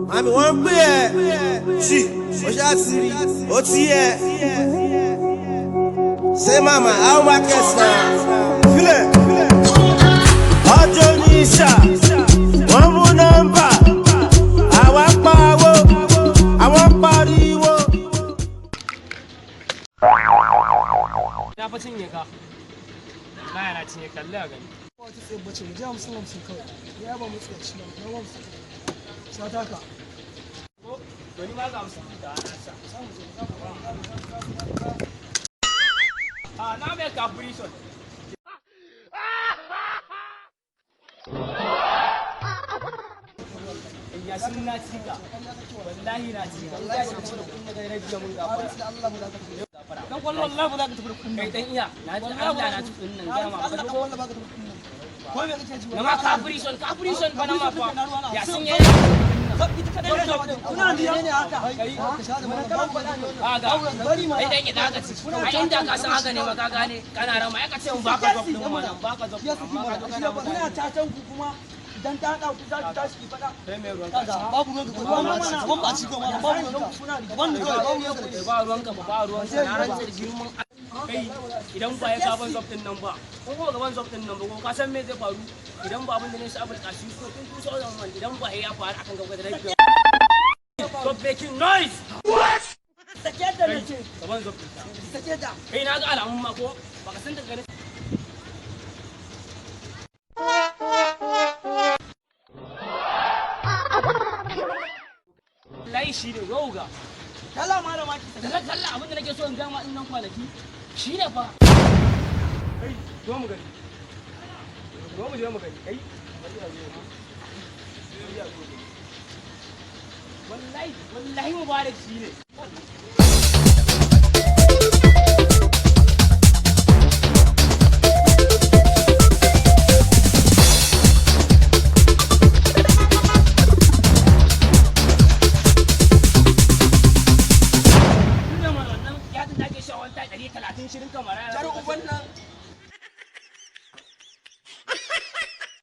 Mami wọ́n gbé ẹ ṣì ó ṣáà ti rí ó ti yẹ. Say mama how market now? Filẹ̀ ọjọ́ ní ìṣà wọ́n mú nọ́mbà àwa pariwo àwọn pariwo. Na fa cinye ka. Na yana cinye kalle a gani. Wata tsaye bace mu je mu sanar su kawai. Ya ba mu tsaye shi ba mu su. Sata ka. To ni ma ga musu da ana sa. Na mai calculation. Ya sun na cika. Wallahi na cika. Ya shi ci da kun da rabiya mun gafara. Dan kwallo wallahi ba za ka tafi da kunnan. Kai dan iya. Na ji Allah na ci kunnan dama. Ko me kake ji? Na ma calculation ba na ma fa. Ya sun yi kuna ne haka kai dan ya daga ci ai inda ka san haka ne ba ka gane kana rama ya ka ce mun baka job din wannan baka job amma ka kana kuna tatan ku kuma idan ta hada ku za ki tashi ki fada kai mai ruwan kaga babu ruwanka ko ban ba ci ko ma babu ruwanka kuna da ban ko ba ruwanka ba ruwanka na rantsa da girman kai idan ba ya gaban job din nan ba ko kuma gaban job din nan ba ko ka san me zai faru idan ba abin da ne shi abul kashi so tun 2001 idan ba ya faru akan gaba da rabi stop making noise what sake da nace gaban job din sake da kai na ga alamun ma ko baka san daga ne lai shi ne roga kala malama ki da kalla abin da nake so in gama in nan kwanaki shi ne fa kai zo mu gani zo mu je mu gani kai wallahi mubarak shi ne shirin kamar jar uban nan